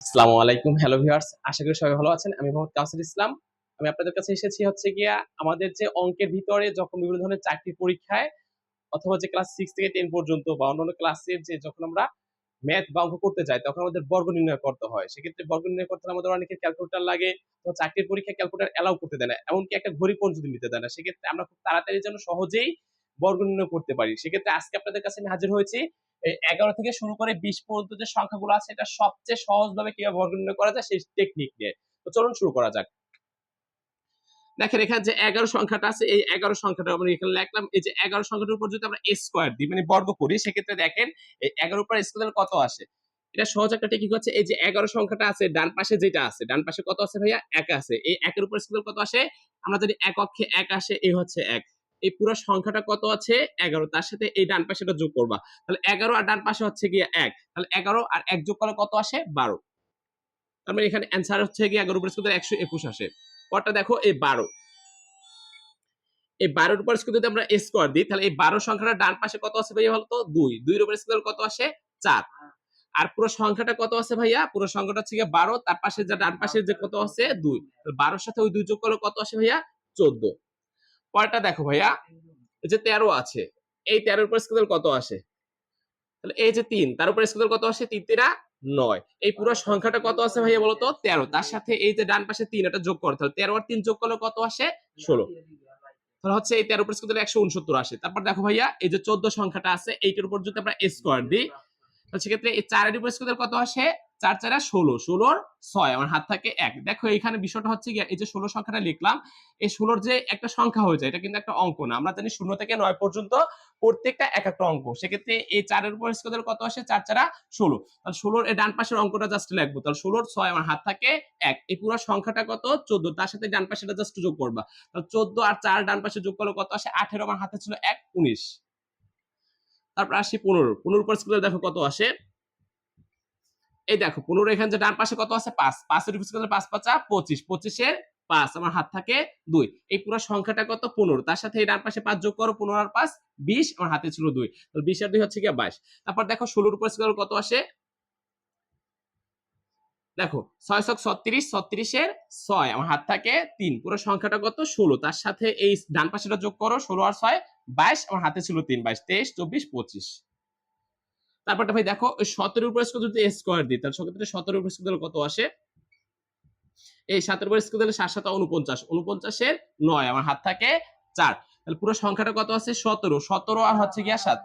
আসসালামু আলাইকুম, hello viewers, আশা করি সবাই ভালো আছেন। আমি মোহাম্মদ কাসির ইসলাম। আমি আপনাদের কাছে এসেছি হচ্ছে গিয়া আমাদের যে অঙ্কের ভিতরে যখন বিভিন্ন ধরনের চাকরির পরীক্ষায় অথবা যে ক্লাস 6 থেকে 10 পর্যন্ত বা অন্যান্য ক্লাসের যে যখন আমরা ম্যাথ বা অঙ্ক করতে যাই তখন আমাদের বর্গ নির্ণয় করতে হয়। সেক্ষেত্রে বর্গ নির্ণয় করতে হলে আমাদের অনেকের ক্যালকুলেটর লাগে। তো চাকরির পরীক্ষায় ক্যালকুলেটর এলাও করতে দেয় না। এমনকি একটা ঘড়ি পর্যন্ত নিতে দেয় না। সেক্ষেত্রে আমরা খুব তাড়াতাড়ি যেন সহজেই বর্গ নির্ণয় করতে পারি। সেক্ষেত্রে আজকে আপনাদের কাছে আমি হাজির হয়েছি এই 11 থেকে শুরু করে 20 পর্যন্ত যে সংখ্যাগুলো আছে এটা সবচেয়ে সহজভাবে কিভাবে বর্গ নির্ণয় করা যায় সেই টেকনিক নিয়ে। তো চলুন শুরু করা যাক। দেখেন এখানে যে 11 সংখ্যাটা আছে এই 11 সংখ্যাটা আমরা এখানে লিখলাম। এই যে 11 সংখ্যাটার উপর যদি আমরা স্কয়ার দিই মানে বর্গ করি সেক্ষেত্রে দেখেন এই 11 উপর স্কয়ার কত আসে। এটা সহজ একটা টেকনিক হচ্ছে এই যে 11 সংখ্যাটা আছে ডান পাশে যেটা আছে ডান পাশে কত আছে ভাইয়া 1 আছে। এই 1 এর উপর স্কয়ার কত আসে আমরা যদি এক অক্ষে 1 আসে এই হচ্ছে 1। এই পুরো সংখ্যাটা কত আছে 11 তার সাথে এই ডান পাশেটা যোগ করবা। তাহলে 11 আর ডান পাশে হচ্ছে গিয়ে 1। তাহলে 11 আর 1 যোগ করলে কত আসে 12। তার মানে এখানে অ্যানসার হচ্ছে গিয়ে 11 উপর স্কয়ার 121 আসে। পরটা দেখো এই 12 এই 12 এর উপর যদি আমরা স্কয়ার দিই তাহলে এই 12 সংখ্যাটা ডান পাশে কত আছে ভাইয়া বলতো 2 2 এর উপর স্কয়ার কত আসে 4 আর পুরো সংখ্যাটা কত আছে ভাইয়া পুরো সংখ্যাটা হচ্ছে 12 তার পাশে যে ডান পাশে যে কত আছে 2 তাহলে 12 এর সাথে ওই 2 যোগ করলে কত আসে ভাইয়া 14 পরেরটা দেখো ভাইয়া এই যে 13 আছে এই 13 এর উপর স্কয়ার কত আসে তাহলে এই যে 3 তার উপর স্কয়ার কত আসে 3 3 9 এই পুরো সংখ্যাটা কত আছে ভাইয়া বলতো 13 তার সাথে এই যে ডান পাশে 3 এটা যোগ করতে হবে 13 আর 3 যোগ করলে কত আসে 16 তাহলে হচ্ছে এই 13 উপর স্কয়ার দিলে 169 আসে। তারপর দেখো ভাইয়া এই যে 14 সংখ্যাটা আছে এইটার উপর যদি আমরা স্কয়ার দিই তাহলে সেক্ষেত্রে এই 4 এর উপর স্কয়ার দিলে কত আসে 4 4 16 16 এর 6 আমার হাত থাকে 1 দেখো এখানে বিষয়টা হচ্ছে কি এই যে 16 সংখ্যাটা লিখলাম এই 16 এর যে একটা সংখ্যা হয়ে যায় এটা কিন্তু একটা অঙ্ক না আমরা জানি 0 থেকে 9 পর্যন্ত প্রত্যেকটা এক একটা অঙ্ক সেক্ষেত্রে এই 4 এর উপর স্কয়ার দিলে কত আসে 4 4 16 তাহলে 16 এর ডান পাশের অঙ্কটা জাস্ট লিখবো তাহলে 16 এর 6 আমার হাত থাকে 1 এই পুরো সংখ্যাটা কত 14 তার সাথে ডান পাশেটা জাস্ট যোগ করবা তাহলে 14 আর 4 ডান পাশে যোগ করলে কত আসে 18 আমার হাতে ছিল 1 19 তারপর আসি 15 15 উপর স্কয়ার দেখো কত আসে এই দেখো 15 এখানে যে ডান পাশে কত আছে 5 5 এর উপর স্কয়ার 5 5 25 25 এর 5 আমার হাত থাকে 2 এই পুরো সংখ্যাটা কত 15 তার সাথে এই ডান পাশে 5 যোগ করো 15 আর 5 20 আমার হাতে ছিল 2 তাহলে 20 আর 2 হচ্ছে কি 22 তারপর দেখো 16 এর উপর স্কয়ার কত আসে দেখো 6 ছক 36 36 এর 6 আমার হাত থাকে 3 পুরো সংখ্যাটা কত 16 তার সাথে এই ডান পাশেটা যোগ করো 16 আর 6 22 আমার হাতে ছিল 3 22 23 24 25 তারপরটা ভাই দেখো 17 এর উপর স্কয়ার যদি স্কয়ার দিই তাহলে সেক্ষেত্রে 17 এর উপর স্কয়ার কত আসে এই 7 এর উপর স্কয়ার দিলে 7 7 49 49 এর 9 আমার হাত থাকে 4 তাহলে পুরো সংখ্যাটা কত আছে 17 17 আর হচ্ছে গিয়া 7